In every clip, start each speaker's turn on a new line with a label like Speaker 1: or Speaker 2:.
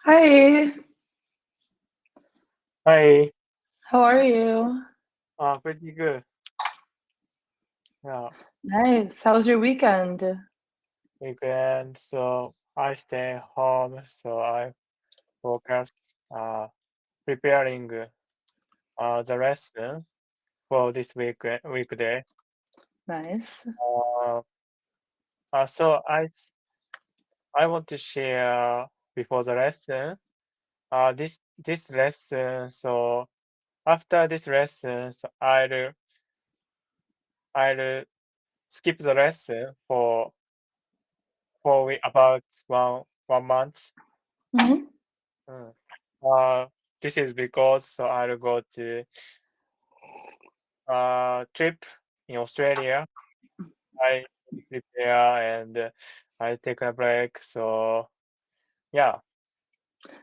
Speaker 1: Hi,
Speaker 2: Hi,
Speaker 1: how are you?
Speaker 2: pretty good. Yeah,
Speaker 1: Nice. How was your weekend?
Speaker 2: weekend. So I stay home. So I focus preparing the lesson for this weekday.
Speaker 1: Nice.
Speaker 2: Uh, so I want to share before the lesson. This lesson. So after this lesson, so I'll skip the lesson for about one month.
Speaker 1: Hmm.
Speaker 2: Mm. Uh, this is because so I'll go to trip in Australia. I prepare and I take a break. So yeah,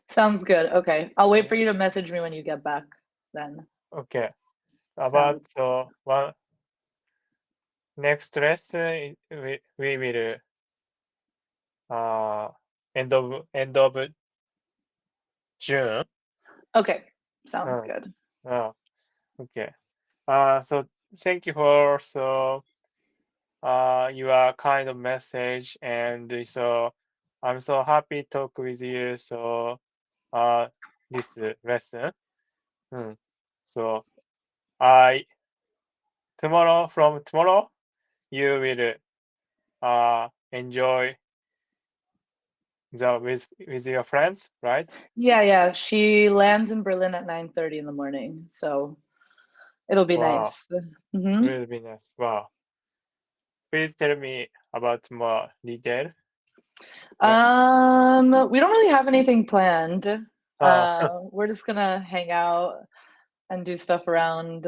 Speaker 1: Sounds good. Okay. I'll wait
Speaker 2: mm,
Speaker 1: for you to message me when you get back then.
Speaker 2: okay. About
Speaker 1: Sounds
Speaker 2: so one next lesson we will uh end of June.
Speaker 1: okay. Sounds
Speaker 2: Mm,
Speaker 1: good.
Speaker 2: uh, okay. So thank you for your kind of message, and so I'm so happy to talk with you. So uh this lesson. Hmm. So I from tomorrow you will enjoy the with your friends, right?
Speaker 1: Yeah. She lands in Berlin at 9:30 in the morning, so it'll be
Speaker 2: Wow,
Speaker 1: nice. Hmm.
Speaker 2: really be nice. Wow. Please tell me about more detail. Well,
Speaker 1: We don't really have anything planned.
Speaker 2: uh,
Speaker 1: We're just gonna hang out and do stuff around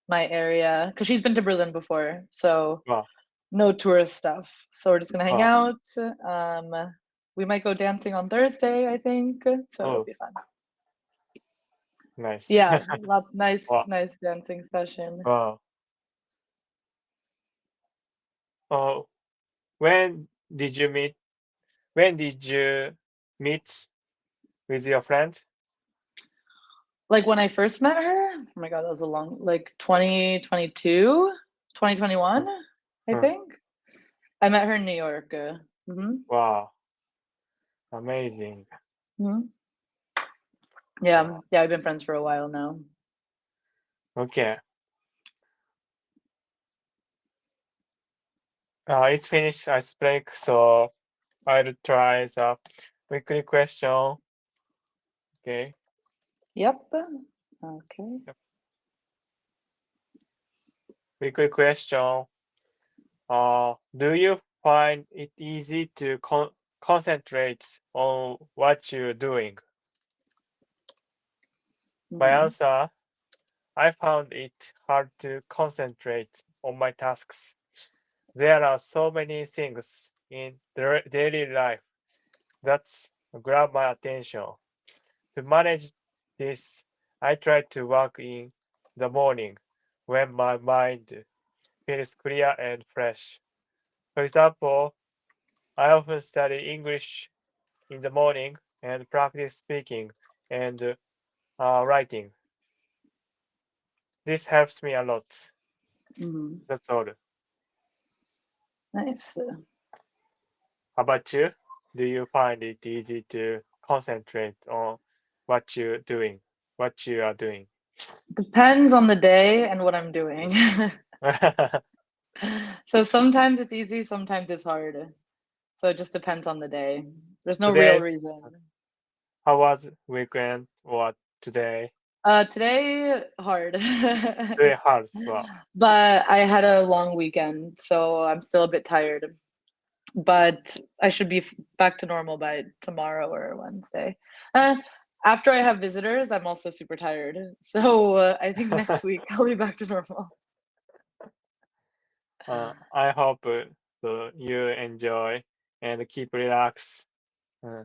Speaker 1: my area because she's been to Berlin before, so
Speaker 2: wow,
Speaker 1: no tourist stuff. So we're just gonna hang
Speaker 2: wow.
Speaker 1: out. We might go dancing on Thursday, I think. So it'll
Speaker 2: Oh,
Speaker 1: be fun.
Speaker 2: nice.
Speaker 1: Yeah, nice,
Speaker 2: Wow,
Speaker 1: nice dancing session.
Speaker 2: wow. Oh, when did you meet? When did you meet with your friend?
Speaker 1: Like when I first met her, oh my God, that was a long, like 2022, 2021, I
Speaker 2: Hmm.
Speaker 1: think. I met her in New York. Hmm.
Speaker 2: Wow, amazing.
Speaker 1: Hmm. Yeah,
Speaker 2: Wow.
Speaker 1: yeah, we've been friends for a while now.
Speaker 2: Okay. It's finished ice break, so I'll try the weekly question. Okay.
Speaker 1: Yep. Okay.
Speaker 2: Yep. Weekly question. Do you find it easy to concentrate on what you're doing? My
Speaker 1: Hmm.
Speaker 2: answer, I found it hard to concentrate on my tasks. There are so many things in daily life that grab my attention. To manage this, I try to work in the morning when my mind feels clear and fresh. For example, I often study English in the morning and practice speaking and writing. This helps me a lot.
Speaker 1: Hmm.
Speaker 2: That's all.
Speaker 1: Nice.
Speaker 2: How about you? Do you find it easy to concentrate on what you're doing, what you are doing?
Speaker 1: Depends on the day and what I'm doing. So sometimes it's easy, sometimes it's hard. So it just depends on the day. There's no real
Speaker 2: Today,
Speaker 1: reason.
Speaker 2: how was weekend or today?
Speaker 1: Today, hard.
Speaker 2: Very hard. Well,
Speaker 1: But I had a long weekend, so I'm still a bit tired. But I should be back to normal by tomorrow or Wednesday. Uh, After I have visitors, I'm also super tired. So I think next week I'll be back to normal.
Speaker 2: I hope so you enjoy and keep relaxed. Uh,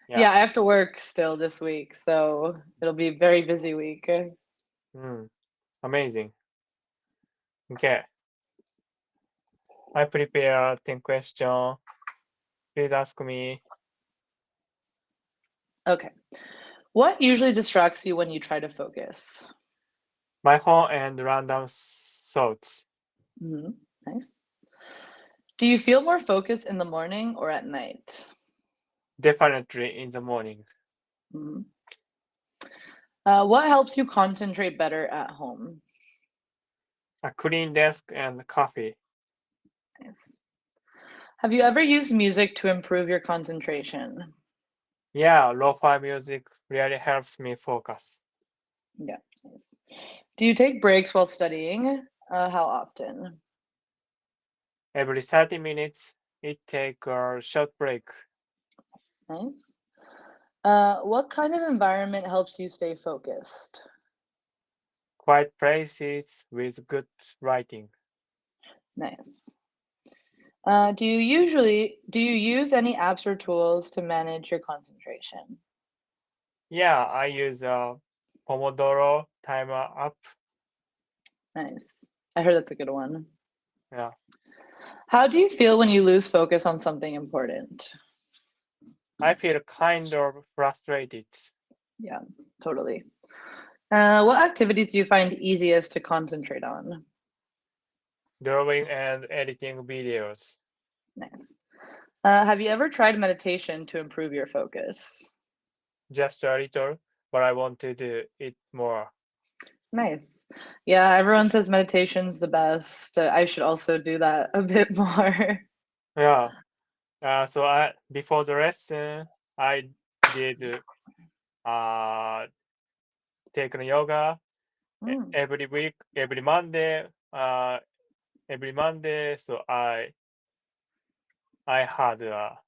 Speaker 2: yeah.
Speaker 1: Yeah, I have to work still this week, so it'll be a very busy week.
Speaker 2: Mm, amazing. Okay. I prepare 10 questions. Please ask me.
Speaker 1: Okay. What usually distracts you when you try to focus?
Speaker 2: My phone and random thoughts.
Speaker 1: Hmm. Nice. Do you feel more focused in the morning or at night?
Speaker 2: Definitely in the morning.
Speaker 1: Hmm. What helps you concentrate better at home?
Speaker 2: A clean desk and coffee.
Speaker 1: Nice. Have you ever used music to improve your concentration?
Speaker 2: Yeah, lo-fi music really helps me focus.
Speaker 1: Yeah, nice. Do you take breaks while studying? How often?
Speaker 2: Every 30 minutes, it take a short break.
Speaker 1: Nice. What kind of environment helps you stay focused?
Speaker 2: Quiet places with good writing.
Speaker 1: Nice. Do you use any apps or tools to manage your concentration?
Speaker 2: Yeah, I use a Pomodoro timer app.
Speaker 1: Nice. I heard that's a good one.
Speaker 2: Yeah,
Speaker 1: How do you feel when you lose focus on something important?
Speaker 2: I feel kind of frustrated.
Speaker 1: Yeah, totally. What activities do you find easiest to concentrate on?
Speaker 2: Drawing and editing videos.
Speaker 1: Nice. Have you ever tried meditation to improve your focus?
Speaker 2: Just a little, but I want to do it more.
Speaker 1: Nice. Yeah, everyone says meditation's the best. I should also do that a bit more.
Speaker 2: Yeah. So I before the lesson, I did uh take yoga
Speaker 1: Mm,
Speaker 2: every week, every Monday. Every Monday, so I had a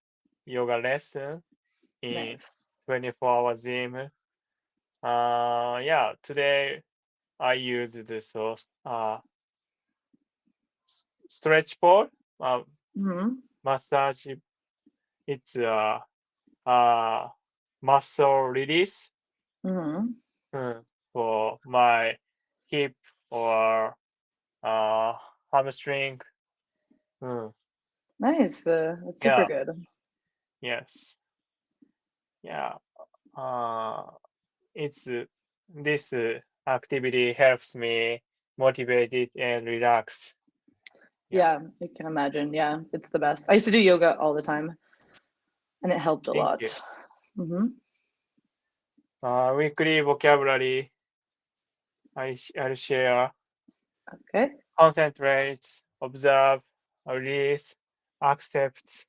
Speaker 2: yoga lesson in
Speaker 1: nice.
Speaker 2: 24-hour gym. Yeah, today I used this stretch ball, uh,
Speaker 1: Hmm.
Speaker 2: massage. It's uh, muscle release
Speaker 1: Hmm.
Speaker 2: mm, for my hip or uh, hamstring. Mm,
Speaker 1: Nice. That's super
Speaker 2: yeah,
Speaker 1: good.
Speaker 2: yes, yeah. Uh, it's this activity helps me motivated and relax. Yeah,
Speaker 1: Yeah, I can imagine. Yeah, it's the best. I used to do yoga all the time, and it helped a
Speaker 2: thank
Speaker 1: lot.
Speaker 2: you.
Speaker 1: Hmm.
Speaker 2: Weekly vocabulary. I'll share.
Speaker 1: Okay,
Speaker 2: Concentrate, observe, release, accept,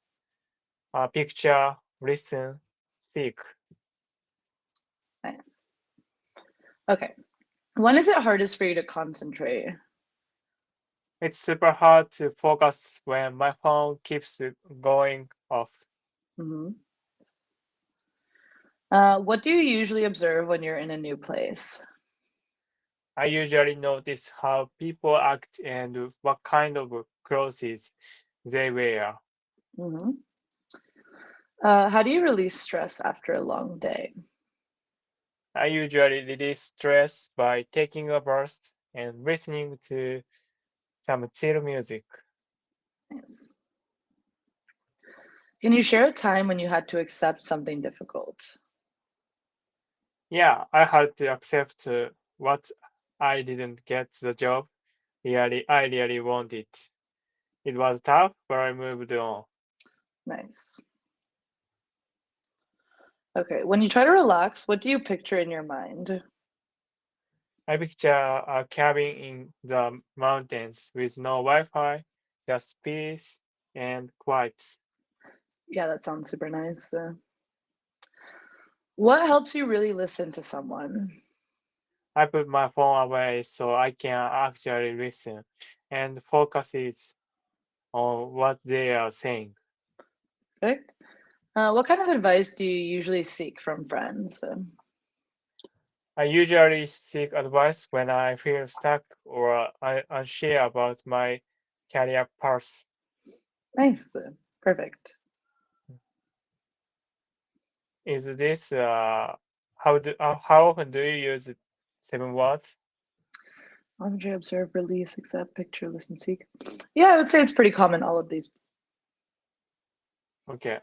Speaker 2: picture, listen, speak.
Speaker 1: nice. Okay. When is it hardest for you to concentrate?
Speaker 2: It's super hard to focus when my phone keeps going off.
Speaker 1: Hmm. What do you usually observe when you're in a new place?
Speaker 2: I usually notice how people act and what kind of clothes they wear.
Speaker 1: Hmm. How do you release stress after a long day?
Speaker 2: I usually release stress by taking a bath and listening to some chill music.
Speaker 1: Nice. Can you share a time when you had to accept something difficult?
Speaker 2: Yeah, I had to accept what I didn't get the job I really wanted. It was tough, but I moved on.
Speaker 1: Nice. Okay. When you try to relax, what do you picture in your mind?
Speaker 2: I picture a cabin in the mountains with no Wi-Fi, just peace and quiet.
Speaker 1: Yeah, that sounds super nice. What helps you really listen to someone?
Speaker 2: I put my phone away so I can actually listen and focus it on what they are saying.
Speaker 1: Perfect. What kind of advice do you usually seek from friends?
Speaker 2: I usually seek advice when I feel stuck or unsure about my career path.
Speaker 1: Nice. Perfect.
Speaker 2: Is this how often do you use 7 words?
Speaker 1: Concentrate, observe, release, accept, picture, listen, seek. Yeah, I would say it's pretty common, all of these.
Speaker 2: Okay,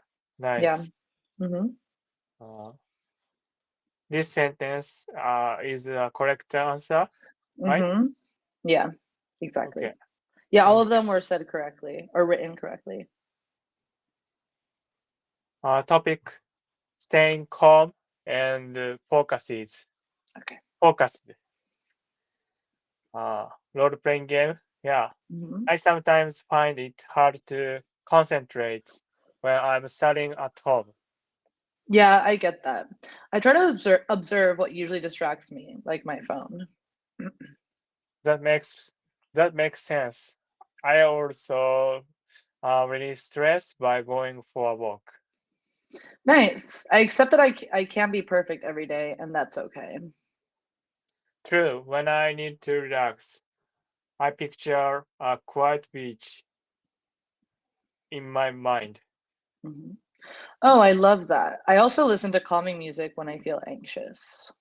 Speaker 1: Yeah.
Speaker 2: nice.
Speaker 1: Hmm.
Speaker 2: Uh, This sentence is a correct answer, right?
Speaker 1: Mm-hmm. Yeah, exactly.
Speaker 2: Okay,
Speaker 1: Yeah, all
Speaker 2: thank
Speaker 1: of
Speaker 2: you.
Speaker 1: them were said correctly or written correctly.
Speaker 2: Topic: staying calm and
Speaker 1: Okay.
Speaker 2: focused. Role playing game. Yeah,
Speaker 1: Hmm.
Speaker 2: I sometimes find it hard to concentrate when I'm studying at home.
Speaker 1: Yeah, I get that. I try to observe what usually distracts me, like my phone.
Speaker 2: That makes that makes sense. I also really stressed by going for a walk.
Speaker 1: Nice. I accept that I can't be perfect every day, and that's okay.
Speaker 2: True, when I need to relax, I picture a quiet beach in my mind.
Speaker 1: Hmm. Oh, I love that. I also listen to calming music when I feel anxious.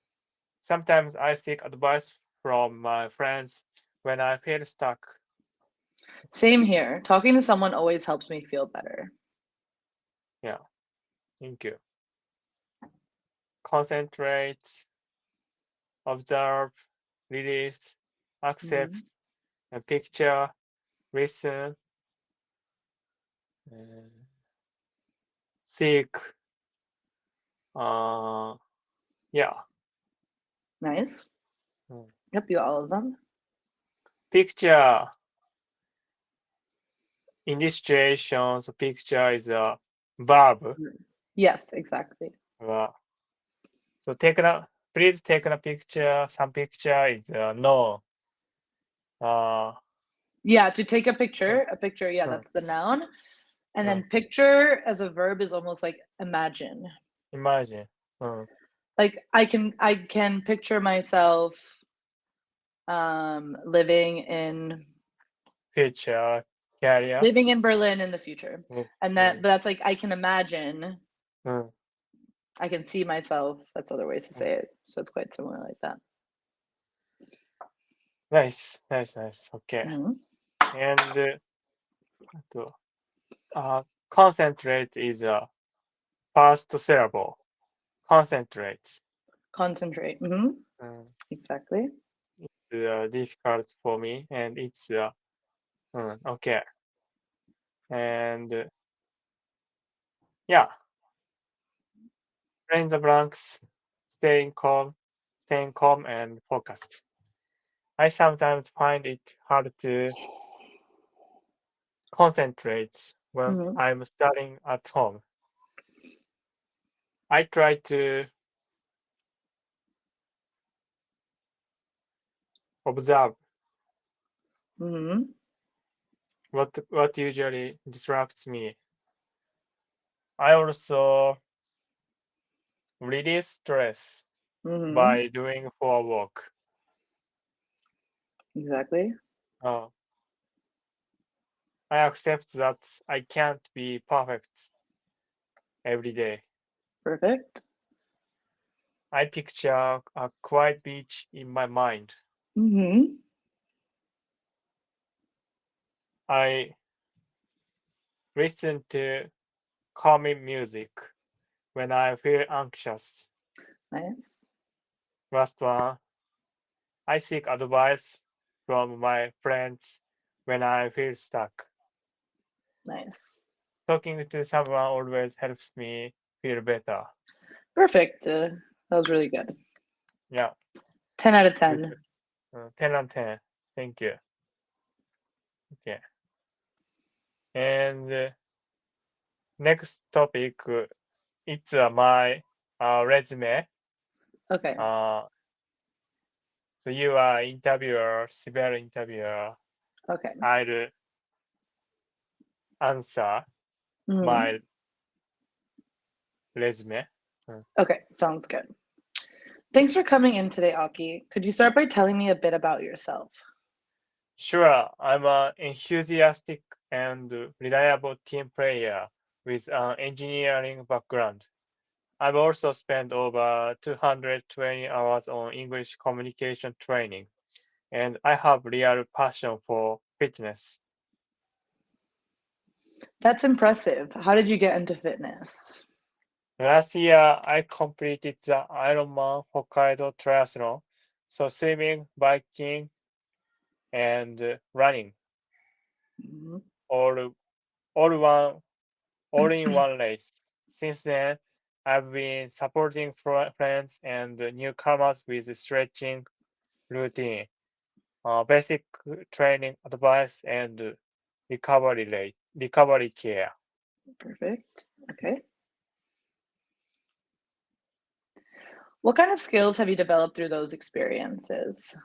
Speaker 2: Sometimes I seek advice from my friends when I feel stuck.
Speaker 1: Same here. Talking to someone always helps me feel better.
Speaker 2: Yeah, thank you. Concentrate, observe, release,
Speaker 1: Hmm.
Speaker 2: accept, and picture, listen, uh, seek. Uh, yeah.
Speaker 1: Nice.
Speaker 2: Mm.
Speaker 1: Yep, you got all of them.
Speaker 2: Picture. In this situation, so picture is a verb.
Speaker 1: Mhm. Yes, exactly.
Speaker 2: Uh, so please take a picture. Some picture is no. Uh,
Speaker 1: Yeah, to take
Speaker 2: uh,
Speaker 1: a picture, yeah,
Speaker 2: uh,
Speaker 1: that's the noun. And
Speaker 2: uh,
Speaker 1: then picture as a verb is almost like imagine.
Speaker 2: imagine. Uh,
Speaker 1: Like I can picture myself living in
Speaker 2: future, career.
Speaker 1: Berlin in the future.
Speaker 2: Mm,
Speaker 1: And that
Speaker 2: mm,
Speaker 1: but that's like I can imagine,
Speaker 2: mm,
Speaker 1: I can see myself. That's other ways to
Speaker 2: mm.
Speaker 1: say it. So it's quite similar like that.
Speaker 2: Nice, nice, nice. Okay.
Speaker 1: Hmm.
Speaker 2: And to, concentrate is a first syllable. Concentrate.
Speaker 1: Concentrate. Hmm.
Speaker 2: Mm,
Speaker 1: Exactly.
Speaker 2: it's difficult for me, and it's okay. And yeah, fill in the blanks, staying calm and focused. I sometimes find it hard to concentrate when
Speaker 1: Hmm.
Speaker 2: I'm studying at home. I try to observe
Speaker 1: Hmm.
Speaker 2: what usually distracts me. I also release stress
Speaker 1: Hmm.
Speaker 2: by doing for a walk.
Speaker 1: Exactly.
Speaker 2: Uh, I accept that I can't be perfect every day.
Speaker 1: Perfect.
Speaker 2: I picture a quiet beach in my mind.
Speaker 1: Hmm.
Speaker 2: I listen to calming music when I feel anxious.
Speaker 1: Nice.
Speaker 2: Last one, I seek advice from my friends when I feel stuck.
Speaker 1: Nice.
Speaker 2: Talking to someone always helps me feel better.
Speaker 1: Perfect. That was really good.
Speaker 2: Yeah,
Speaker 1: 10 out of
Speaker 2: good.
Speaker 1: 10.
Speaker 2: 10 on 10. Thank you. Okay. And next topic, it's my resume.
Speaker 1: Okay.
Speaker 2: Uh, so you are interviewer, Sibel interviewer.
Speaker 1: Okay.
Speaker 2: I'll answer
Speaker 1: Hmm.
Speaker 2: my resume. Mm.
Speaker 1: Okay. Sounds good. Thanks for coming in today, Aki. Could you start by telling me a bit about yourself?
Speaker 2: Sure, I'm an enthusiastic and reliable team player with an engineering background. I've also spent over 220 hours on English communication training, and I have real passion for fitness.
Speaker 1: That's impressive. How did you get into fitness?
Speaker 2: Last year, I completed the Ironman Hokkaido Triathlon, so swimming, biking, and running
Speaker 1: Mhm.
Speaker 2: all all one all in one race. Since then, I've been supporting friends and newcomers with stretching routine, basic training advice, and recovery care.
Speaker 1: Perfect. Okay. What kind of skills have you developed through those experiences?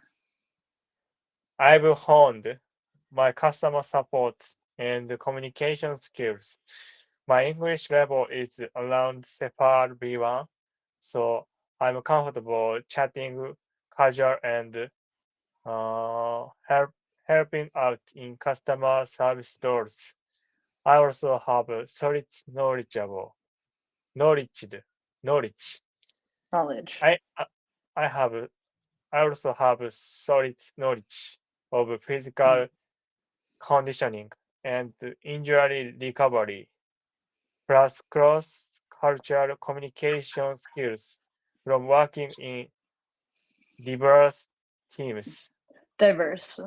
Speaker 2: I've honed my customer support and communication skills. My English level is around CEPAL B1, so I'm comfortable chatting casual and helping out in customer service roles. I also have a solid knowledge. Knowledge.
Speaker 1: Knowledge.
Speaker 2: I have I also have a solid knowledge of
Speaker 1: Mm.
Speaker 2: physical conditioning and injury recovery, plus cross-cultural communication skills from working in diverse teams.
Speaker 1: Diverse.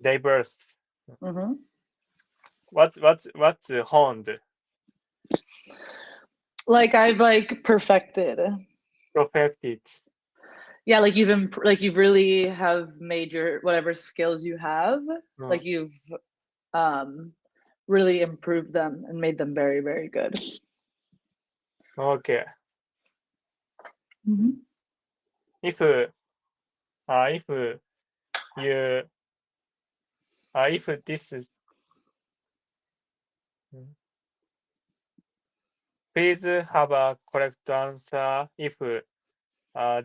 Speaker 2: Diverse.
Speaker 1: Hmm.
Speaker 2: What's honed?
Speaker 1: Like I've like perfected.
Speaker 2: Perfected.
Speaker 1: Yeah, like like you've really have made your whatever skills you have,
Speaker 2: Mm,
Speaker 1: like you've um really improved them and made them very, very good.
Speaker 2: okay.
Speaker 1: Hmm.
Speaker 2: If if you if this is please have a correct answer if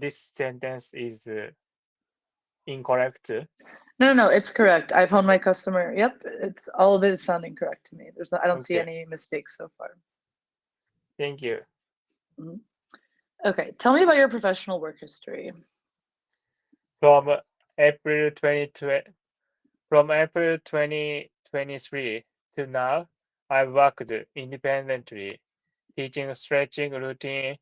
Speaker 2: this sentence is incorrect.
Speaker 1: No, no, no, it's correct. I've honed my customer. Yep, it's all of it is sounding correct to me. I don't see
Speaker 2: Okay.
Speaker 1: any mistakes so far.
Speaker 2: Thank you.
Speaker 1: Mhm. Okay, tell me about your professional work history.
Speaker 2: From April 2020, from April 2023 to now, I've worked independently, teaching stretching routine,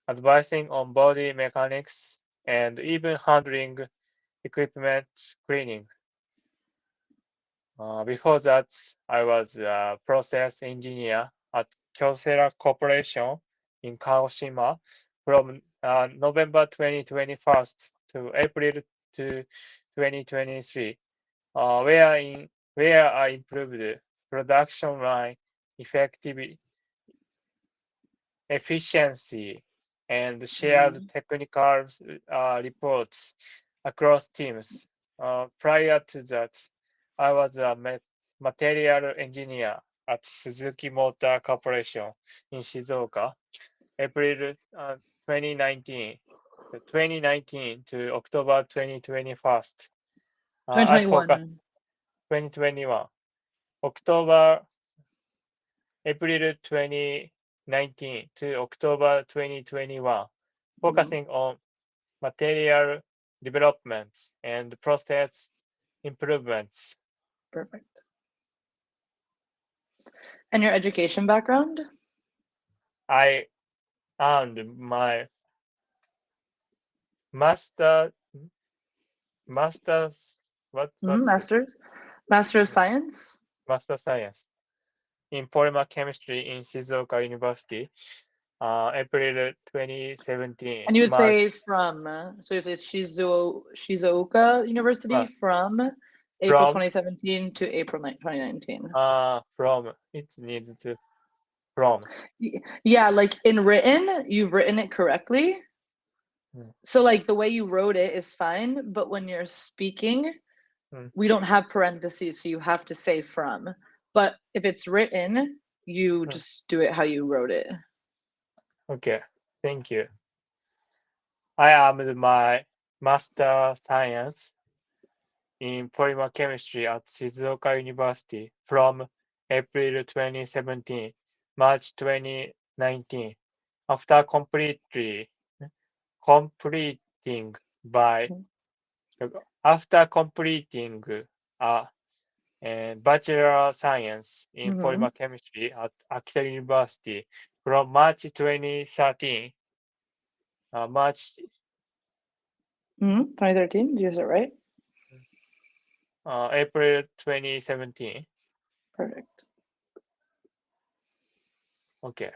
Speaker 2: advising on body mechanics, and even handling equipment cleaning. Before that, I was a process engineer at Kyocera Corporation in Kagoshima from November 2021 to April to 2023, where I improved production line effectivity, efficiency, and shared
Speaker 1: Mhm.
Speaker 2: technical reports across teams. Prior to that, I was a material engineer at Suzuki Motor Corporation in Shizuoka, April 2019, 2019 to October 2021. I focus
Speaker 1: 2021.
Speaker 2: 2021, October April 2019 to October 2021,
Speaker 1: Mhm.
Speaker 2: focusing on material developments and process improvements.
Speaker 1: Perfect. And your education background?
Speaker 2: I earned my master master's
Speaker 1: Mhm.
Speaker 2: what's
Speaker 1: Master of Science?
Speaker 2: master science in polymer chemistry in Shizuoka University, April 2017,
Speaker 1: And you would say
Speaker 2: March
Speaker 1: from, so it's Shizuoka University
Speaker 2: plus
Speaker 1: from April
Speaker 2: from
Speaker 1: 2017 to April 2019.
Speaker 2: from it needs to from.
Speaker 1: Yeah, like in written, you've written it correctly.
Speaker 2: Mm,
Speaker 1: So like the way you wrote it is fine, but when you're speaking,
Speaker 2: mm,
Speaker 1: we don't have parentheses, so you have to say from. But if it's written, you
Speaker 2: mm.
Speaker 1: just do it how you wrote it.
Speaker 2: Okay, thank you. I am my master science in polymer chemistry at Shizuoka University from April 2017, March 2019. After completing by after completing a, bachelor of science in
Speaker 1: Mm-hmm.
Speaker 2: polymer chemistry at Akita University, from March 2013, March
Speaker 1: 2013. Did you use it right?
Speaker 2: April 2017.
Speaker 1: Perfect.
Speaker 2: Okay.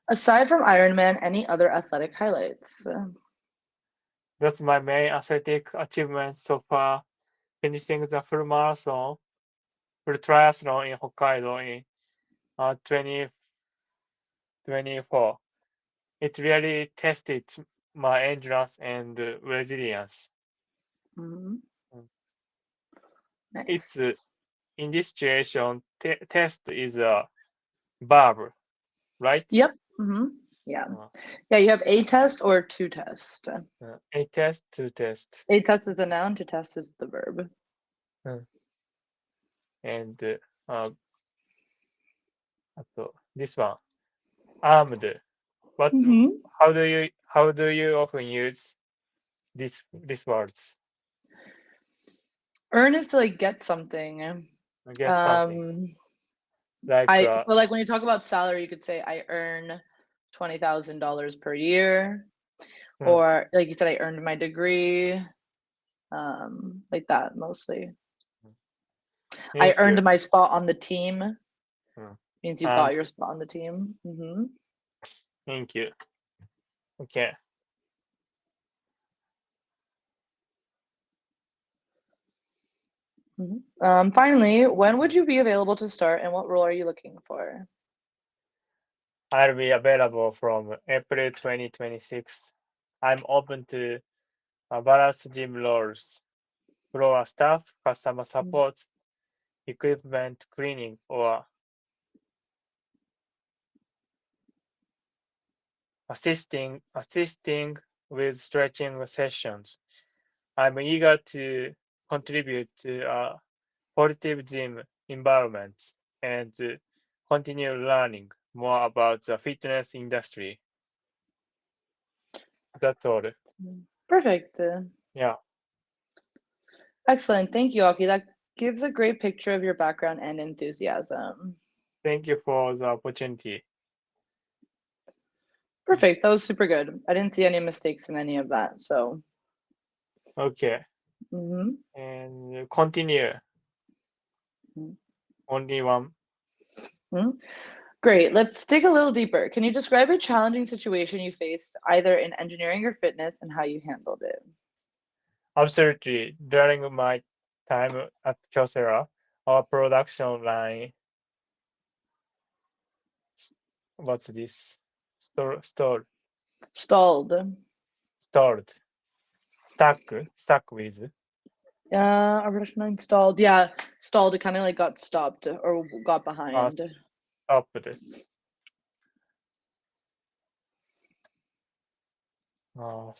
Speaker 1: Aside from Ironman, any other athletic highlights?
Speaker 2: That's my main athletic achievement so far, finishing the full marathon, full triathlon in Hokkaido in 2024. It really tested my endurance and resilience.
Speaker 1: Mhm.
Speaker 2: Mm. It's
Speaker 1: Nice.
Speaker 2: in this situation, test is a verb, right?
Speaker 1: Yep. Yeah.
Speaker 2: Uh,
Speaker 1: Yeah, you have a test or to test.
Speaker 2: A test, two test,
Speaker 1: A test is the noun, to test is the verb.
Speaker 2: and this one, armed. What?
Speaker 1: Mm-hmm.
Speaker 2: How do you often use these words?
Speaker 1: Earn is to like get something.
Speaker 2: Get something like
Speaker 1: So like when you talk about salary, you could say I earn $20,000 per year, or like you said, I earned my degree, like that mostly. I
Speaker 2: thank you.
Speaker 1: earned my spot on the team means you got
Speaker 2: And
Speaker 1: your spot on the team.
Speaker 2: thank you. Okay.
Speaker 1: Finally, when would you be available to start, and what role are you looking for?
Speaker 2: I'll be available from April 2026. I'm open to various gym roles, floor staff, customer support, equipment cleaning, or assisting with stretching sessions. I'm eager to contribute to a positive gym environment and continue learning more about the fitness industry. That's all.
Speaker 1: Perfect.
Speaker 2: Yeah.
Speaker 1: Excellent. Thank you, Aki. That gives a great picture of your background and enthusiasm.
Speaker 2: Thank you for the opportunity.
Speaker 1: Perfect. That was super good. I didn't see any mistakes in any of that. So,
Speaker 2: Okay.
Speaker 1: mhm.
Speaker 2: And continue.
Speaker 1: Mhm.
Speaker 2: Only one.
Speaker 1: Mhm. Great. Let's dig a little deeper. Can you describe a challenging situation you faced either in engineering or fitness and how you handled it?
Speaker 2: Absolutely. During my time at Kyocera, our production line, what's this?
Speaker 1: Stalled.
Speaker 2: Stalled. Stuck with.
Speaker 1: Our production line stalled. Yeah, stalled. It kind of like got stopped or got
Speaker 2: Uh,
Speaker 1: behind.
Speaker 2: stopped. Uh,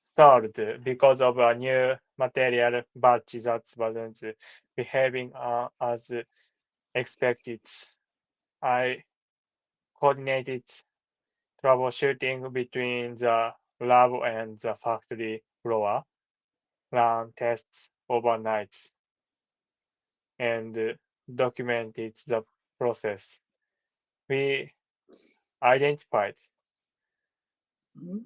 Speaker 2: Stalled because of a new material batch that wasn't behaving as expected. I coordinated troubleshooting between the lab and the factory floor, ran tests overnight, and documented the process. We identified
Speaker 1: Mhm.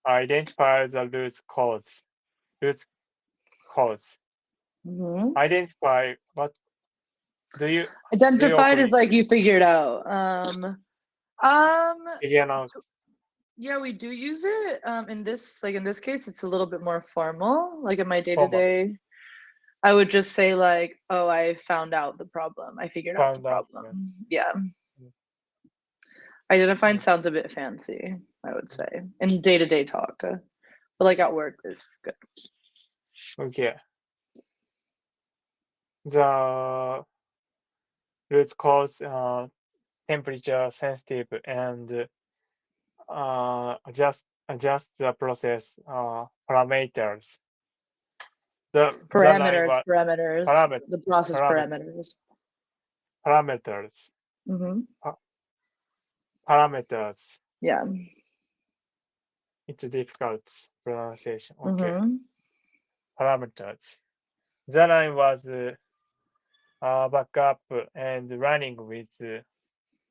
Speaker 2: identified the root cause.
Speaker 1: Mhm.
Speaker 2: Identify what do you
Speaker 1: Identified
Speaker 2: often
Speaker 1: is like you figured out. Um,
Speaker 2: figure out
Speaker 1: yeah, we do use it. In this case, it's a little bit more formal. Like in my day to
Speaker 2: format
Speaker 1: day, I would just say like, "Oh, I found out the problem. I figured out the
Speaker 2: found out?
Speaker 1: problem." Yeah, identified
Speaker 2: Mm,
Speaker 1: sounds a bit fancy, I would say, in day to day talk. But like at work is good.
Speaker 2: okay. The root cause temperature sensitive and adjust the process parameters. The line was paramet
Speaker 1: The process
Speaker 2: paramet
Speaker 1: parameters.
Speaker 2: parameters
Speaker 1: Mm-hmm.
Speaker 2: pa- parameters.
Speaker 1: Yeah.
Speaker 2: It's a difficult pronunciation. Okay,
Speaker 1: Mm-hmm.
Speaker 2: parameters. The line was back up and running with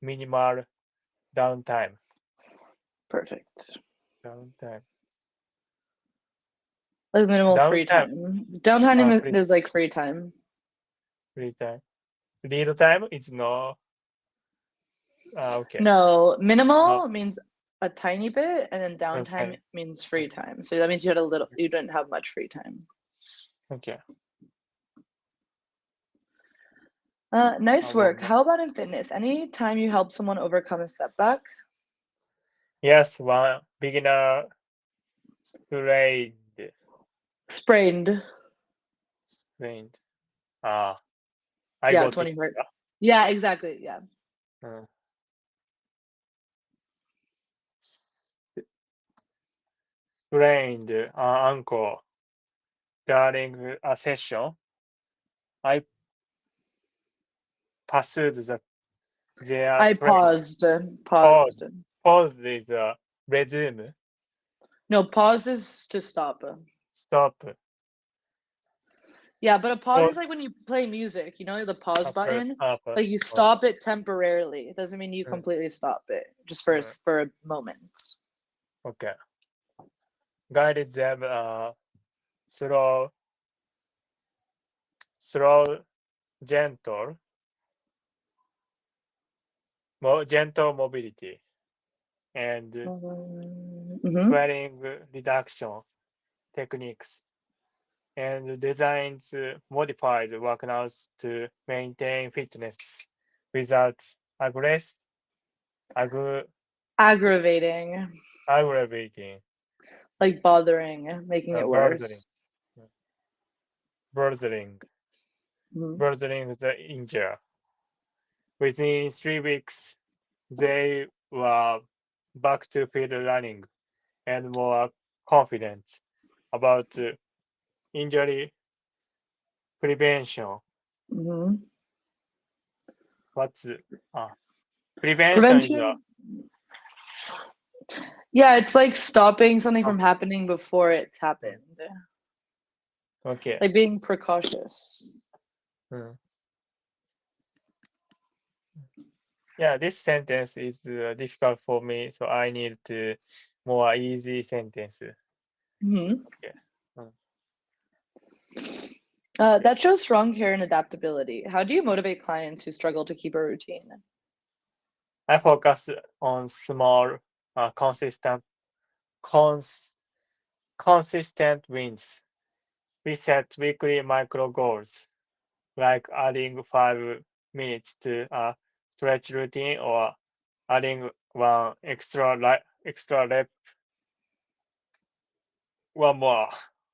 Speaker 2: minimal downtime.
Speaker 1: Perfect.
Speaker 2: Downtime.
Speaker 1: Like minimal free
Speaker 2: Downtime.
Speaker 1: time. Downtime
Speaker 2: Free,
Speaker 1: is like free time.
Speaker 2: free time. Read time is no. Okay.
Speaker 1: No,
Speaker 2: No.
Speaker 1: minimal means a tiny bit, and then downtime
Speaker 2: Okay.
Speaker 1: means free time. So that means you had a little, you didn't have much free time.
Speaker 2: Okay.
Speaker 1: Nice
Speaker 2: One
Speaker 1: work.
Speaker 2: more.
Speaker 1: How about in fitness? Any time you help someone overcome a setback?
Speaker 2: Yes, one beginner sprained.
Speaker 1: Sprained.
Speaker 2: Sprained. Ah, I
Speaker 1: Yeah,
Speaker 2: got it.
Speaker 1: 20 hurt. Yeah, exactly. Yeah.
Speaker 2: Uh, sprained ankle during a session. I pursued their
Speaker 1: I
Speaker 2: training.
Speaker 1: paused.
Speaker 2: Pause.
Speaker 1: Paused.
Speaker 2: Pause is resume.
Speaker 1: No, paused is to stop.
Speaker 2: Stop.
Speaker 1: Yeah, but a pause is
Speaker 2: Pause.
Speaker 1: like when you play music, you know, the pause
Speaker 2: Upper.
Speaker 1: button.
Speaker 2: Upper.
Speaker 1: Like you
Speaker 2: Pause.
Speaker 1: stop it temporarily. It doesn't mean you completely stop it, just for a moment.
Speaker 2: Okay. Guided them slow, slow, gentle, gentle mobility and
Speaker 1: Mm-hmm.
Speaker 2: swelling reduction techniques and designs modified workouts to maintain fitness without agg-
Speaker 1: Aggravating,
Speaker 2: aggravating,
Speaker 1: like bothering, making it
Speaker 2: bothering,
Speaker 1: worse.
Speaker 2: bothering,
Speaker 1: Mhm.
Speaker 2: bothering the injury. Within 3 weeks, they were back to field running and more confident about injury prevention.
Speaker 1: Mhm.
Speaker 2: What's prevention is
Speaker 1: Prevention? Yeah, it's like stopping something from happening before it's happened.
Speaker 2: okay.
Speaker 1: Like being precautious.
Speaker 2: Mm. Yeah, this sentence is difficult for me, so I need to more easy sentence.
Speaker 1: Mhm.
Speaker 2: Okay. Mm. Okay.
Speaker 1: That shows strong care and adaptability. How do you motivate clients who struggle to keep a routine?
Speaker 2: I focus on small, cons- consistent wins. We set weekly micro goals, like adding 5 minutes to a stretch routine or adding one extra rep, one more,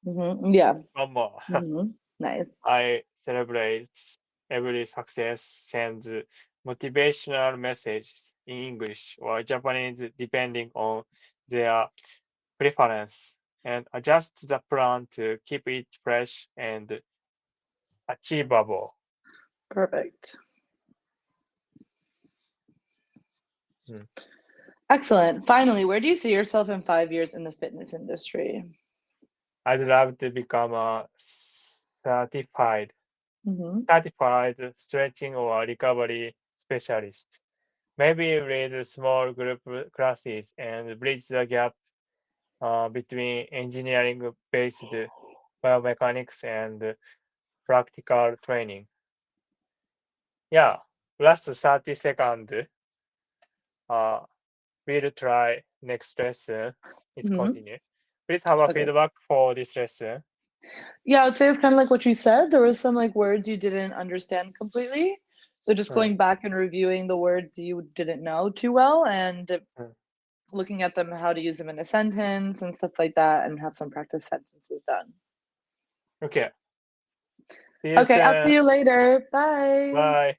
Speaker 1: Yeah.
Speaker 2: one more.
Speaker 1: Nice.
Speaker 2: I celebrate every success, sends motivational messages in English or Japanese depending on their preference, and adjust the plan to keep it fresh and achievable.
Speaker 1: Perfect.
Speaker 2: Mm.
Speaker 1: Excellent. Finally, where do you see yourself in 5 years in the fitness industry?
Speaker 2: I'd love to become a
Speaker 1: Hmm
Speaker 2: certified stretching or recovery specialist. Maybe lead small group classes and bridge the gap between engineering-based biomechanics and practical training. Yeah, last 30 second. Uh, we'll try next lesson. It's
Speaker 1: hmm
Speaker 2: continue. Please have a
Speaker 1: Okay.
Speaker 2: feedback for this lesson.
Speaker 1: Yeah, I would say it's kind of like what you said. There was some like words you didn't understand completely. So just
Speaker 2: Mm,
Speaker 1: going back and reviewing the words you didn't know too well and
Speaker 2: mm.
Speaker 1: looking at them, how to use them in a sentence and stuff like that, and have some practice sentences done.
Speaker 2: Okay. See you
Speaker 1: Okay, I'll see
Speaker 2: soon.
Speaker 1: you later. Bye.
Speaker 2: Bye.